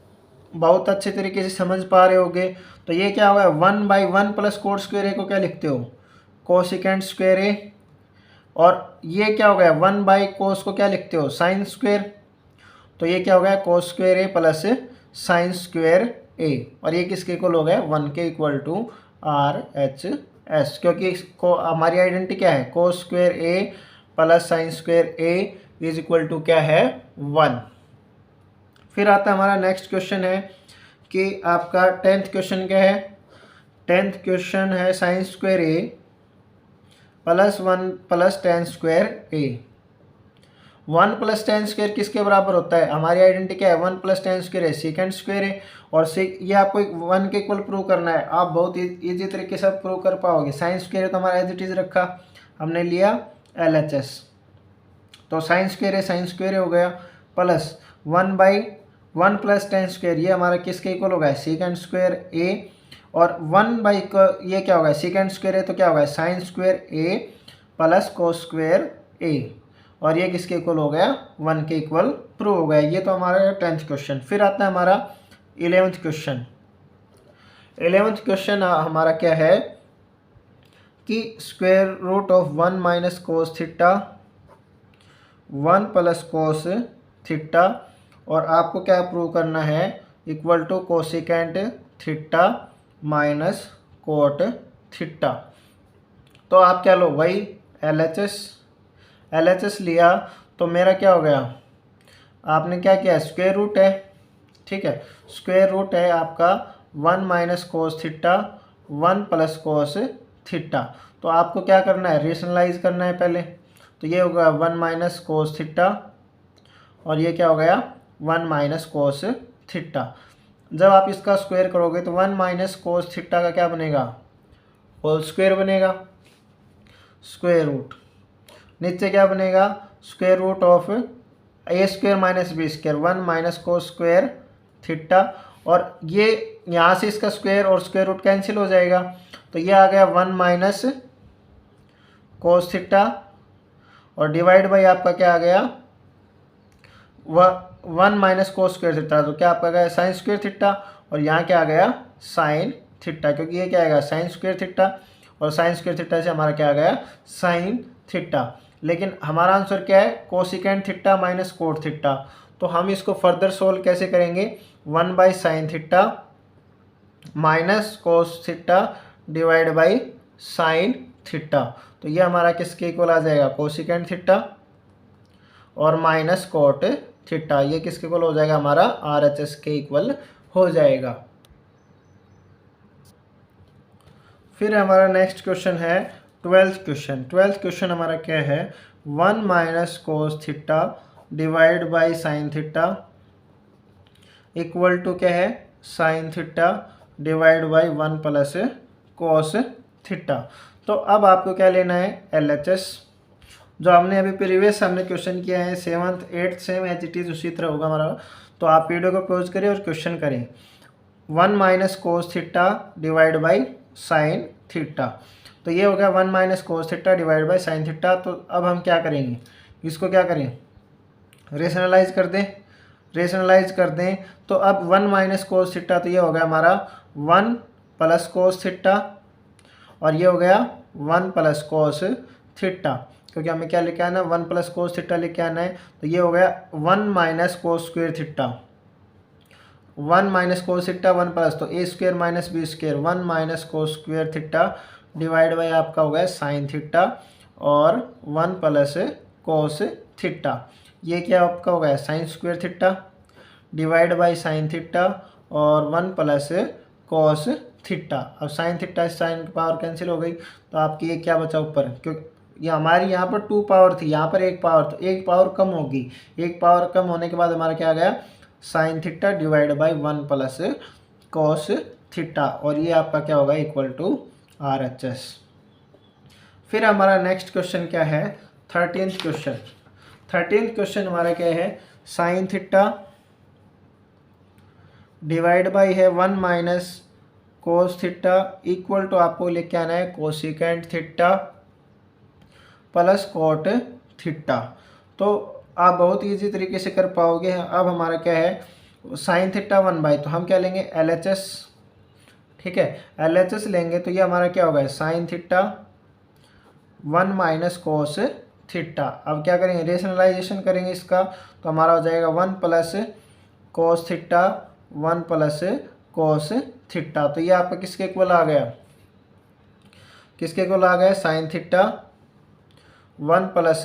बहुत अच्छे तरीके से समझ पा रहे होगे, तो ये क्या होगा, one by one plus cot square A को क्या लिखते हो, कोसेकेंड स्क्वेयर ए, और ये क्या हो गया, वन बाई कोस को क्या लिखते हो, साइन स्क्वेयर, तो ये क्या हो गया, कोस square A plus sine square ए, और ये किसके इक्वल हो गया, वन के इक्वल टू RHS, क्योंकि इसको हमारी आइडेंटिटी क्या है, cos square A plus sine square A is equal to क्या है, वन। फिर आता है हमारा नेक्स्ट क्वेश्चन है कि आपका 10th क्वेश्चन क्या है, 10th क्वेश्चन है sign square A plus 1 plus tan square A. 1 plus tan square किसके बराबर होता है? हमारी आइडेंटिटी क्या है? 1 प्लस टेन स्क्वायर है, सेकेंड स्क्वायर है। और ये आपको 1 के इक्वल प्रूव करना है। आप बहुत ईजी तरीके से प्रूव कर पाओगे। साइन स्क्वायर है तो हमारा एज इट इज रखा, हमने लिया LHS, तो साइन स्क्वायर है, साइन स्क्वायर हो गया, प्लस 1 प्लस टेन स्क्वायर, ये हमारा किसके इक्वल होगा? सेकेंड स्क्वायर ए। और 1 ये क्या होगा? सेकेंड स्क्वायर है तो क्या होगा? Sine square A plus cos square ए। और ये किसके इक्वल हो गया? 1 के इक्वल प्रूव हो गया। ये तो हमारा 10th क्वेश्चन। फिर आता है हमारा 11th क्वेश्चन। 11th क्वेश्चन हमारा क्या है कि square root of 1 minus cos theta 1 plus cos theta, और आपको क्या प्रूव करना है? Equal to cosecant theta minus cot theta. तो आप क्या लो? वही LHS लिया, तो मेरा क्या हो गया? आपने क्या किया? स्क्वायर रूट है, ठीक है, स्क्वायर रूट है आपका 1 minus cos theta 1 plus cos theta. तो आपको क्या करना है? रेशनलाइज करना है पहले। तो ये होगा 1 माइनस कोस थीटा, और ये क्या हो गया? 1 माइनस कोस थीटा। जब आप इसका स्क्वायर करोगे तो 1 माइनस कोस थीटा का क्या बनेगा? होल स्क्वायर बनेगा, स्क्वायर रूट। नीचे क्या बनेगा? Square root of A square minus B square 1 minus cos square theta. और ये यहाँ से इसका स्क्वायर और स्क्वायर रूट कैंसिल हो जाएगा, तो ये आ गया 1 माइनस कोस थीटा, और डिवाइड बाई आपका क्या आ गया? 1 माइनस कोस स्क्वायर थीटा, तो क्या आपका गया? Sign square theta. और यहाँ क्या आ गया? साइन थीटा, क्योंकि ये क्या आएगा? साइन स्क्वायर थीटा, और साइन स्क्वायर थीटा से हमारा क्या आ गया? Sine theta. लेकिन हमारा आंसर क्या है? Cosecant theta minus cot theta. तो हम इसको फर्दर सोल्व कैसे करेंगे? 1 by sine theta minus cos theta divide by sine theta. तो ये हमारा किसके इक्वल आ जाएगा? कोसिकेंट थीटा और माइनस कोट थीटा, ये किसके इक्वल हो जाएगा? हमारा RHS के इक्वल हो जाएगा। फिर हमारा नेक्स्ट क्वेश्चन है 12th क्वेश्चन। 12th क्वेश्चन हमारा क्या है? 1 minus cos theta divide by sine theta equal to क्या है? Sine theta divide by 1 plus cos theta. तो अब आपको क्या लेना है? LHS, जो हमने अभी प्रीवियस हमने क्वेश्चन किया है 7th 8th same as it is उसी तरह होगा हमारा। तो आप वीडियो को पॉज करें और क्वेश्चन करें। 1 minus cos theta divide by sine theta, तो ये हो गया 1 minus cos theta divide by sine theta. तो अब हम क्या करेंगे? इसको क्या करें? रेशनलाइज कर दें। रेशनलाइज कर दें तो अब 1 माइनस कोस थीटा, तो ये हो गया हमारा 1 प्लस कोस थीटा, और ये हो गया 1 प्लस कोस थीटा, क्योंकि हमें क्या लेके आना है? 1 प्लस कोस थीटा लेके आना है। तो ये हो गया 1 minus cos square theta, 1 minus cos theta 1 plus, तो A square minus B square 1 minus cos square theta divide by आपका हो गया साइन थीटा और 1 प्लस कोस थीटा। ये क्या आपका हो गया? Sign square theta divide by sine theta और 1 प्लस कोस थीटा। अब साइन थीटा साइन की पावर कैंसिल हो गई, तो आपकी ये क्या बचा ऊपर? क्योंकि ये हमारी यहाँ पर 2 पावर थी, यहाँ पर 1 पावर, तो 1 पावर कम होगी। 1 पावर कम होने के बाद हमारा क्या आ गया? Sine theta divide by 1 plus cos theta, और ये आपका क्या होगा? Equal to RHS। फिर हमारा नेक्स्ट क्वेश्चन क्या है? 13th question. 13th क्वेश्चन हमारा क्या है? साइन थीटा डिवाइड बाई है 1 minus cos theta equal to आपको लेके आना है cosecant theta plus cot theta. तो आप बहुत इजी तरीके से कर पाओगे। अब हमारा क्या है? साइन थीटा 1 बाई, तो हम क्या लेंगे? LHS, ठीक है, LHS लेंगे तो ये हमारा क्या होगा? Sine theta 1 minus cos theta. अब क्या करेंगे? रेशनलाइजेशन करेंगे इसका, तो हमारा हो जाएगा 1 plus cos theta 1 plus cos theta. तो ये आपका किसके इक्वल आ गया? किसके इक्वल आ गया? Sine theta 1 plus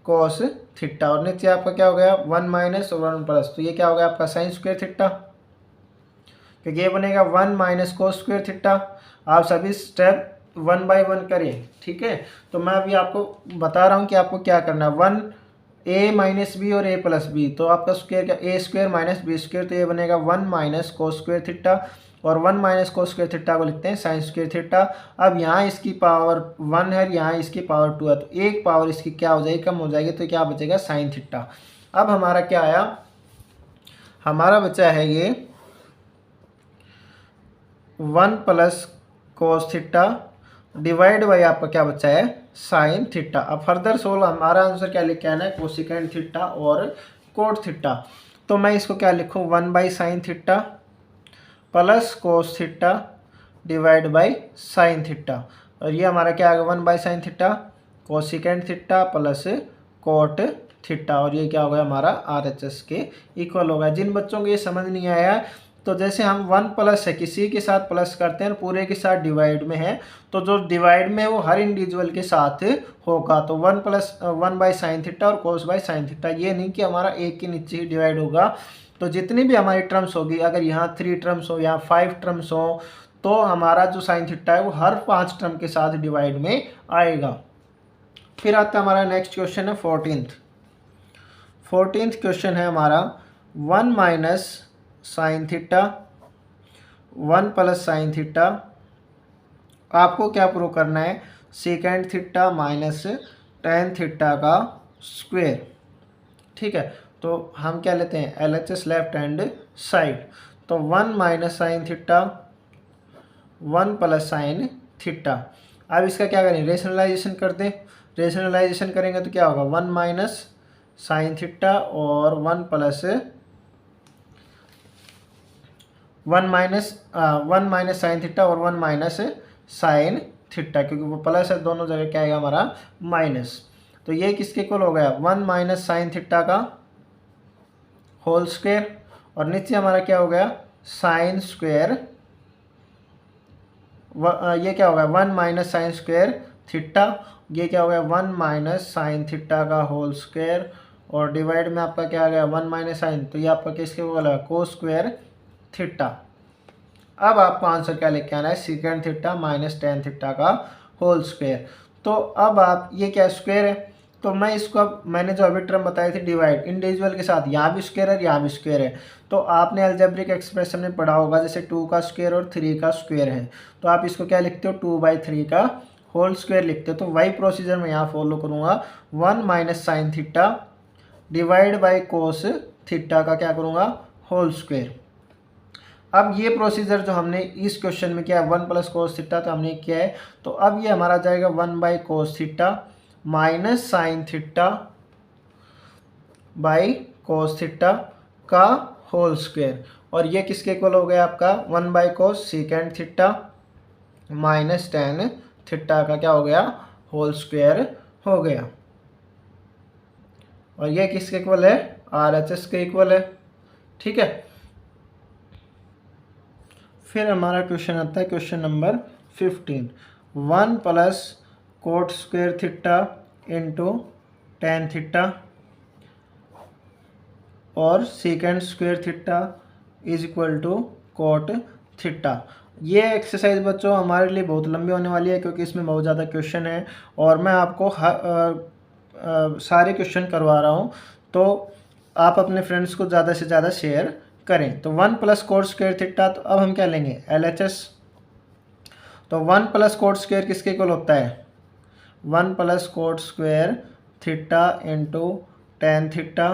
cos theta, और नीचे आपका क्या हो गया? 1 माइनस और 1 प्लस, तो ये क्या हो गया आपका? साइन स्क्वायर थीटा, क्योंकि ये बनेगा 1 माइनस कोस स्क्वायर थीटा। आप सभी स्टेप 1/1 करें, ठीक है। तो मैं अभी आपको बता रहा हूँ कि आपको क्या करना है। 1 a - b और a+b, तो आपका स्क्वायर क्या, a² - b², तो ये बनेगा 1 - cos² थीटा, और 1 - cos² थीटा को लिखते हैं sin² थीटा। अब यहाँ इसकी पावर 1 है, यहाँ इसकी पावर 2 है, तो एक पावर इसकी क्या हो जाएगी, कम हो जाएगी, तो क्या बचेगा, sin थीटा। अब हमारा क्या आया, हमारा बचा है ये 1 + cos थीटा डिवाइड बाई आपका क्या बचा है, साइन थीटा। अब फर्दर सोल्व हमारा आंसर क्या लेके आना है, कोसिकेंड थीटा और कोट थीटा। तो मैं इसको क्या लिखूँ, 1/sin theta plus cos theta divide by sine theta, और ये हमारा क्या आएगा, 1/sin theta cosecant theta plus cot theta, और ये क्या होगा हमारा RHS के इक्वल होगा। जिन बच्चों को ये समझ नहीं आया, तो जैसे हम 1 प्लस है, किसी के साथ प्लस करते हैं, पूरे के साथ डिवाइड में है, तो जो डिवाइड में है वो हर इंडिविजुअल के साथ होगा। तो 1/sin थीटा और cos/sin थीटा, ये नहीं कि हमारा एक के नीचे ही डिवाइड होगा। तो जितनी भी हमारी टर्म्स होगी, अगर यहाँ 3 टर्म्स हो, यहाँ 5 टर्म्स हो, तो हमारा जो साइन थीटा है वो हर 5 टर्म के साथ डिवाइड में आएगा। फिर आता है हमारा नेक्स्ट क्वेश्चन है 14th क्वेश्चन है हमारा 1 - sin थीटा 1 + sin थीटा, आपको क्या प्रूव करना है, second theta minus tan theta का स्क्वायर, ठीक है। तो हम क्या लेते हैं, LHS लेफ्ट हैंड साइड, तो 1 - sin थीटा 1 + sin थीटा। अब इसका क्या करें, रेशनलाइजेशन कर दें। रेशनलाइजेशन करेंगे तो क्या होगा, 1 - sin थीटा और 1 - sin थीटा और 1 - sin थीटा, क्योंकि वो प्लस है, दोनों जगह क्या आएगा हमारा माइनस। तो ये किसके इक्वल हो गया, 1 - sin थीटा का होल स्क्वायर, और नीचे हमारा क्या हो गया, साइन स्क्वायर, ये क्या होगा 1 - sin स्क्वायर थीटा, ये क्या हो गया 1 - sin थीटा का होल स्क्वायर, और डिवाइड में आपका क्या आ गया 1 - sin, तो ये आपका किसके इक्वल है, कोस स्क्वायर थीटा। अब आपको आंसर क्या लेके आना है, second theta minus tan theta का होल स्क्वायर। तो अब आप ये क्या स्क्वायर है, तो मैं इसको, अब मैंने जो अभी टर्म बताई थी डिवाइड इंडिविजुअल के साथ, यहाँ भी स्क्वायर है, यहाँ भी स्क्वायर है, तो आपने अलजेब्रिक एक्सप्रेशन में पढ़ा होगा, जैसे 2 का स्क्वायर और 3 का स्क्वायर है, तो आप इसको क्या लिखते हो, 2/3 का होल स्क्वायर लिखते हो। तो वही प्रोसीजर मैं यहाँ फॉलो करूँगा, 1 - sin theta divide by cos theta का क्या करूँगा, होल स्क्वायर। अब ये प्रोसीजर जो हमने इस क्वेश्चन में किया है 1 + cos थीटा, तो हमने किया है, तो अब ये हमारा जाएगा 1/cos theta minus sine theta by cos theta का होल स्क्वायर, और ये किसके इक्वल हो गया आपका 1/cos second theta minus tan theta का क्या हो गया, होल स्क्वायर हो गया, और ये किसके इक्वल है, RHS के इक्वल है, ठीक है। फिर हमारा क्वेश्चन आता है question number 15, 1 + cot square theta into tan theta और second square theta is equal to cot theta. ये एक्सरसाइज बच्चों हमारे लिए बहुत लंबी होने वाली है, क्योंकि इसमें बहुत ज़्यादा क्वेश्चन है, और मैं आपको सारे क्वेश्चन करवा रहा हूँ, तो आप अपने फ्रेंड्स को ज़्यादा से ज़्यादा शेयर करें। तो 1 + cot स्क्वायर थीटा, तो अब हम क्या लेंगे, LHS। तो 1 + cot स्क्वायर किसके इक्वल होता है, 1 + cot square theta into tan theta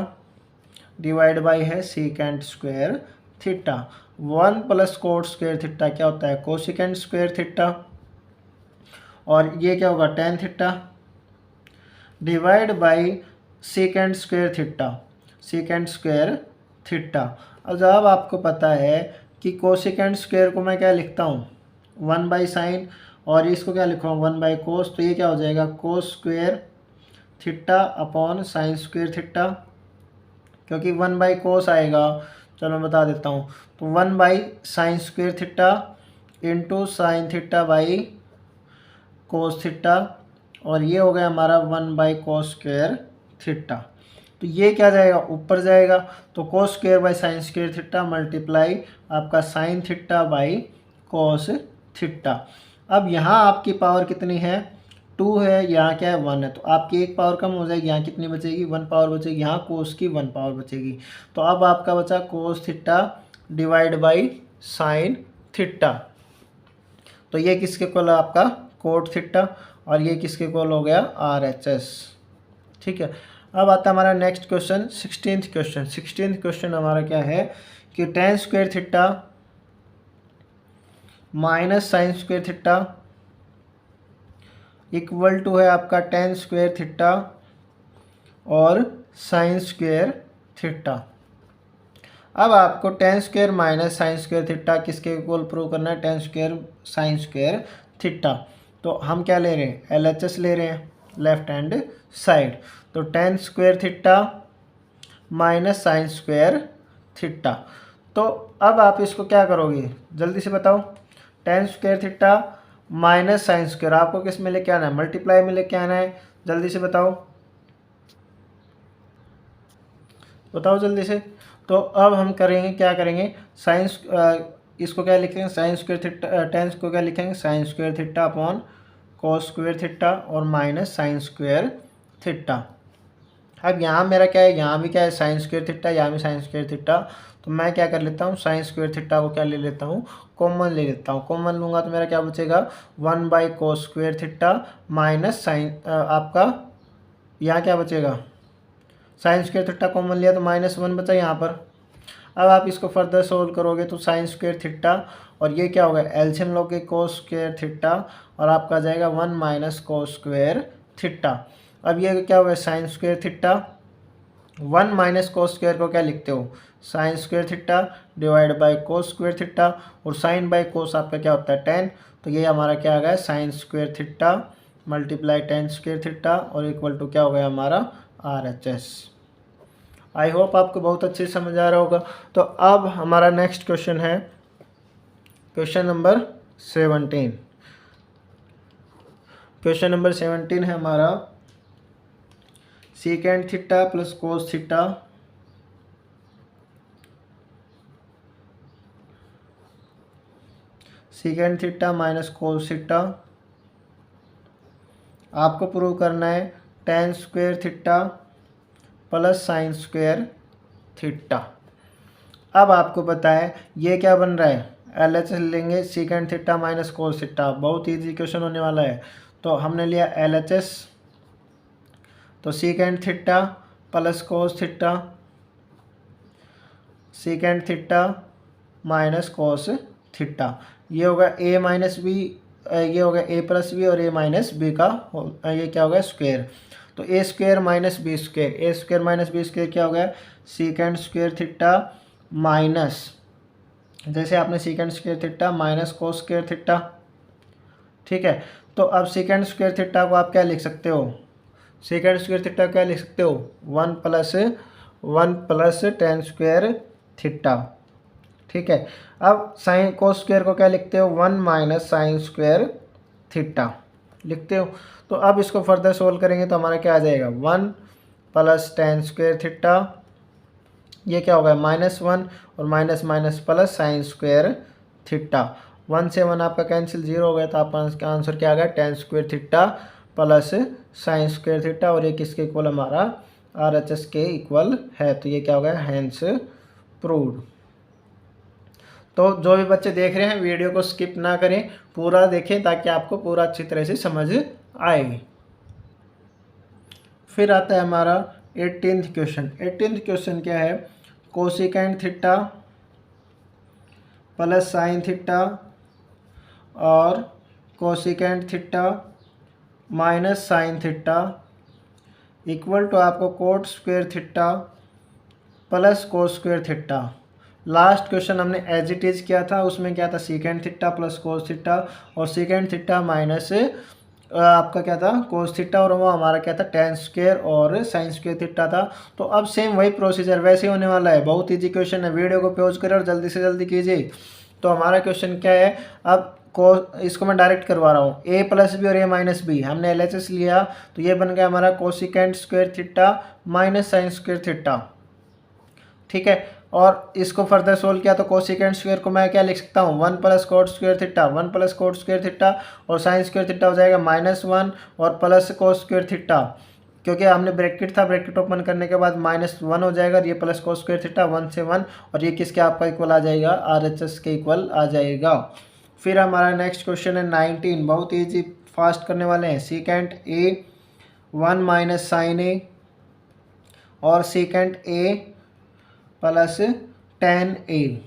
divide by है second square theta. 1 + cot square theta क्या होता है, कोसिकेंड स्क्वायर थीटा, और ये क्या होगा tan theta divide by second square theta, second square theta. अब जब आपको पता है कि कोसिकेंड स्क्वायर को मैं क्या लिखता हूँ 1/sin, और इसको क्या लिखूँगा 1/cos, तो ये क्या हो जाएगा cos square theta upon sine square theta, क्योंकि 1/cos आएगा, चलो मैं बता देता हूँ, तो 1/sin square theta into sine theta by cos theta, और ये हो गया हमारा 1/cos स्क्वायर थीटा। तो ये क्या जाएगा, ऊपर जाएगा, तो cos square by sine square theta multiply आपका sine theta by cos theta. अब यहाँ आपकी पावर कितनी है, 2 है, यहाँ क्या है 1 है, तो आपकी एक पावर कम हो जाएगी, यहाँ कितनी बचेगी 1 पावर बचेगी, यहाँ कोस की 1 पावर बचेगी। तो अब आपका बचा कोस theta divide by sine theta. तो ये किसके इक्वल है आपका कोट थीटा, और ये किसके इक्वल हो गया RHS। ठीक है, अब आता है हमारा next question 16th question. 16th question हमारा क्या है कि tan square theta minus sine square theta equal to है आपका tan स्क्वायर थीटा और साइन स्क्वायर थीटा। अब आपको tan square minus sine square theta किसके इक्वल प्रूव करना है, tan square sine square theta. तो हम क्या ले रहे हैं, LHS ले रहे हैं लेफ्ट हैंड साइड। तो tan square theta minus sine square theta. तो अब आप इसको क्या करोगे जल्दी से बताओ, tan square theta minus sine square आपको किस में लेके आना है, मल्टीप्लाई में लेके आना है, जल्दी से बताओ बताओ जल्दी से। तो अब हम करेंगे क्या करेंगे, साइंस इसको क्या लिखेंगे साइन स्क्वायर थीटा, tan को क्या लिखेंगे sign square theta upon cos square theta और माइनस साइन स्क्वायर थीटा। अब यहाँ मेरा क्या है, यहाँ भी क्या है साइन स्क्वायर थीटा, यहाँ भी साइन स्क्वायर थीटा। तो मैं क्या कर लेता हूँ साइन स्क्वायर थीटा को क्या ले लेता हूँ कॉमन ले लेता हूँ। कॉमन लूँगा तो मेरा क्या बचेगा 1 by cos square theta minus sine आपका यहाँ क्या बचेगा साइन स्क्वायर थीटा कॉमन लिया तो -1 बचा यहाँ पर। अब आप इसको फर्दर सोल्व करोगे तो साइन स्क्वायर थीटा और ये क्या होगा एलसीएम लोगे कोस स्क्वायर थीटा और आपका जाएगा 1 माइनस कोस स्क्वायर थीटा। अब ये क्या होगा sine square theta 1 minus cos square को क्या लिखते हो sign square theta divide by cos square theta और साइन बाई कोस आपका क्या होता है tan। तो ये हमारा क्या आ गया sign square theta multiply tan square theta और इक्वल टू क्या हो गया हमारा RHS। आई होप आपको बहुत अच्छे से समझ आ रहा होगा। तो अब हमारा नेक्स्ट क्वेश्चन है क्वेश्चन नंबर 17। क्वेश्चन नंबर 17 है हमारा सीकेंड theta plus cos theta secant theta minus cos theta आपको प्रूव करना है tan square theta plus sign square theta. अब आपको पता है ये क्या बन रहा है LHS लेंगे secant theta minus cos theta, बहुत ईजी क्वेश्चन होने वाला है। तो हमने लिया LHS तो secant theta plus cos theta secant theta minus cos theta, ये होगा a माइनस बी, ये होगा a प्लस बी और a माइनस बी का ये क्या होगा स्क्वायर। तो a square minus B square, a square minus B square क्या हो गया सीकेंड स्क्वायर थीटा माइनस जैसे आपने सीकेंड square theta minus cos square theta. ठीक है, तो अब सीकेंड स्क्वायर थीटा को आप क्या लिख सकते हो सीकेंड स्क्वायर थीटा क्या लिख सकते हो 1 प्लस tan स्क्वायर थीटा। ठीक है, अब साइन कोस स्क्वायर को क्या लिखते हो 1 माइनस साइन स्क्वायर थीटा लिखते हो। तो अब इसको फर्दर सोल्व करेंगे तो हमारा क्या आ जाएगा 1 प्लस tan स्क्वायर थीटा, ये क्या होगा -1 और minus minus plus sign square theta. 1 से 1 आपका कैंसिल 0 हो गया तो आपका आंसर क्या आ गया tan square theta plus sign square theta और ये किसके इक्वल हमारा RHS के इक्वल है। तो ये क्या हो गया हैंस प्रूव्ड। तो जो भी बच्चे देख रहे हैं वीडियो को स्किप ना करें, पूरा देखें ताकि आपको पूरा अच्छी तरह से समझ आए। फिर आता है हमारा 18th क्वेश्चन। 18th क्वेश्चन क्या है cosecant theta plus sine theta और cosecant theta minus sine theta equal to आपको cot square theta plus cos square theta. Last question हमने एज इट इज किया था, उसमें क्या था secant theta plus cos theta और सीकेंड थीटा माइनस आपका क्या था कोस थीटा और वो हमारा क्या था tan स्क्वायर और साइन स्क्वायर थीटा था। तो अब सेम वही प्रोसीजर वैसे होने वाला है, बहुत ईजी क्वेश्चन है, वीडियो को पॉज करें और जल्दी से जल्दी कीजिए। तो हमारा क्वेश्चन क्या है अब इसको मैं डायरेक्ट करवा रहा हूँ a प्लस बी और a माइनस बी, हमने LHS लिया तो ये बन गया हमारा cosecant square theta minus sine square theta. ठीक है, और इसको फर्दर सोल्व किया तो कोसिकेंट स्क्वायर को मैं क्या लिख सकता हूँ, 1 plus cot square theta, 1 plus cot square theta, और साइन स्क्वायर थीटा हो जाएगा -1 और प्लस कोस स्क्वायर थीटा, क्योंकि हमने ब्रैकेट था, ब्रैकेट ओपन करने के बाद -1 हो जाएगा, और ये प्लस कोस स्क्वायर थीटा 1 से 1, और ये किसके आपका इक्वल आ जाएगा, RHS के इक्वल आ जाएगा। फिर हमारा नेक्स्ट क्वेश्चन है 19, बहुत ईजी, फास्ट करने वाले हैं। सीकेंट ए 1 माइनस साइन ए और सीकेंट ए प्लस tan ए,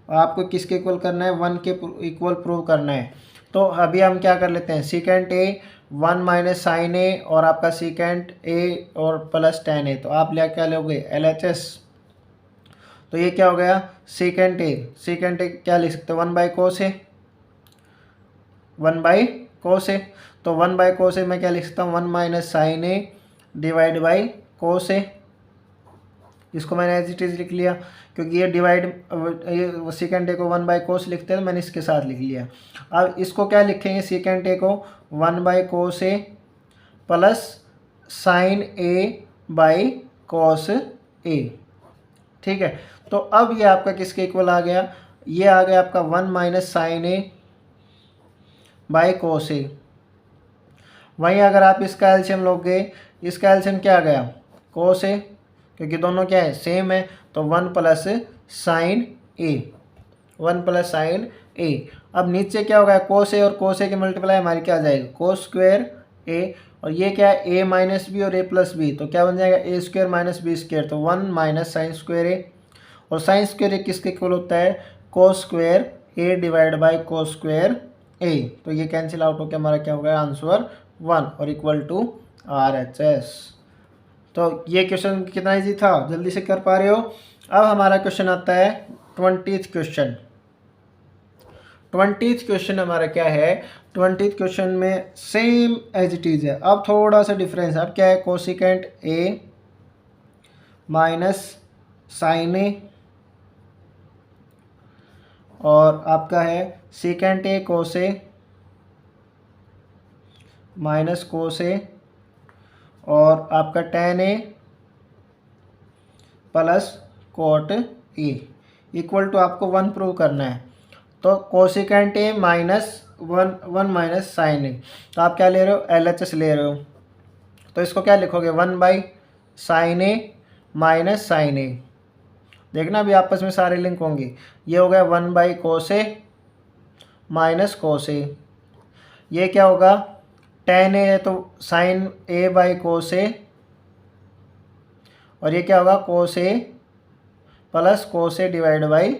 आपको किसके इक्वल करना है, 1 के इक्वल प्रूव करना है। तो अभी हम क्या कर लेते हैं, सीकेंट ए 1 माइनस साइन ए और आपका सीकेंट ए और प्लस tan ए, तो आप क्या लोगे, LHS। तो ये क्या हो गया, सीकेंट ए क्या लिख सकते हो, 1 by cos A, 1 by cos ए, तो 1 बाई कोस ए मैं क्या लिख सकता हूँ, 1 minus sine A divide by cos A. इसको मैंने एज इट इज़ लिख लिया, क्योंकि ये डिवाइड, ये सीकेंट ए को 1 बाई कोस लिखते हैं, तो मैंने इसके साथ लिख लिया। अब इसको क्या लिखेंगे, सीकेंट ए को 1 by cos A plus sine A by cos A, ठीक है। तो अब ये आपका किसके इक्वल आ गया, ये आ गया आपका 1 minus sine A by cos A. वहीं अगर आप इसका एलसीएम लोगे, इसका एलसीएम क्या आ गया, कोस ए, क्योंकि दोनों क्या है, सेम है, तो 1 प्लस साइन ए, 1 प्लस साइन ए। अब नीचे क्या होगा, कोस ए और कोस ए की मल्टीप्लाई हमारी क्या आ जाएगी, कोस स्क्वायर ए, और ये क्या है, ए माइनस बी और ए प्लस बी, तो क्या बन जाएगा, ए स्क्वायर माइनस बी स्क्वायर, तो 1 माइनस साइन स्क्वायर ए, और साइन स्क्वायर ए किसके इक्वल होता है, cos square A divide by cos square A. तो ये कैंसिल आउट होकर हमारा क्या हो गया, आंसर 1 और इक्वल टू RHS। तो ये क्वेश्चन कितना इजी था, जल्दी से कर पा रहे हो। अब हमारा क्वेश्चन आता है 20th क्वेश्चन। 20th क्वेश्चन हमारा क्या है, 20th क्वेश्चन में सेम एज इट इज़ है, अब थोड़ा सा डिफरेंस है। अब क्या है, कोसिकेंट ए माइनस साइन ए और आपका है secant A cos A minus cos A और आपका tan A plus cot A equal to आपको 1 प्रूव करना है। तो cosecant A minus 1 minus sine A, तो आप क्या ले रहे हो, LHS ले रहे हो, तो इसको क्या लिखोगे, 1 by sine A minus sine A. देखना अभी आपस में सारे लिंक होंगे, ये हो गया 1 by cos A minus cos A. ये क्या होगा, tan ए है तो sign A by cos A, और ये क्या होगा, cos A plus cos A divide by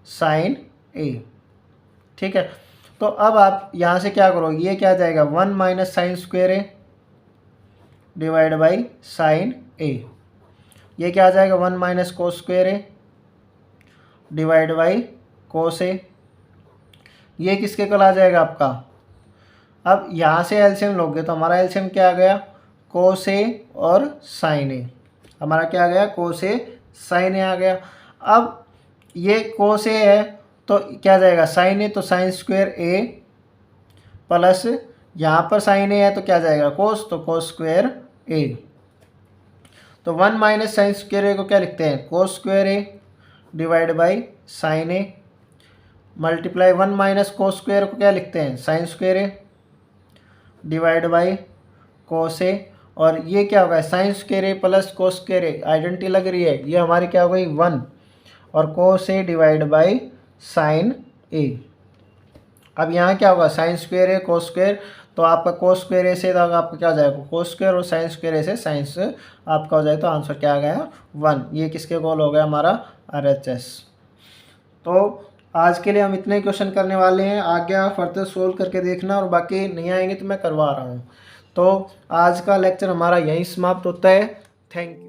sine A, ठीक है। तो अब आप यहाँ से क्या करोगे, ये क्या आ जाएगा, 1 minus sine square A divide by sine A. ये क्या आ जाएगा, 1 minus cos square A divide by cos A. ये किसके कल आ जाएगा आपका। अब यहाँ से एलसीएम लोगे तो हमारा एलसीएम क्या आ गया, कोस ए और साइन ए। हमारा क्या आ गया, कोस ए साइन ए आ गया। अब ये कोस ए है तो क्या आ जाएगा, साइन ए, तो साइन स्क्वायर ए प्लस यहाँ पर साइन ए है तो क्या आ जाएगा, कोस, तो कोस स्क्वायर ए। तो 1 माइनस साइन स्क्वायर ए को क्या लिखते हैं, cos square A divide by sine A multiply 1 minus cos square को क्या लिखते हैं, sine square A divide by cos A. और ये क्या होगा, sine square A plus cos square A, identity लग रही है, ये हमारी क्या हो गई 1 और कोस ए डिवाइड बाई साइन ए। अब यहाँ क्या होगा, साइन स्क्वायर ए कोस स्क्वायर, तो आपका कोस स्क्वायर ए से तो आपका क्या हो जाएगा, कोस स्क्वायर, और साइन स्क्वायर ए से साइंस आपका हो जाए, तो आंसर क्या आ गया 1। ये किसके गोल हो गया, हमारा RHS। तो आज के लिए हम इतने क्वेश्चन करने वाले हैं, आगे फर्दर सोल्व करके देखना, और बाकी नहीं आएंगे तो मैं करवा रहा हूँ। तो आज का लेक्चर हमारा यहीं समाप्त होता है। Thank you.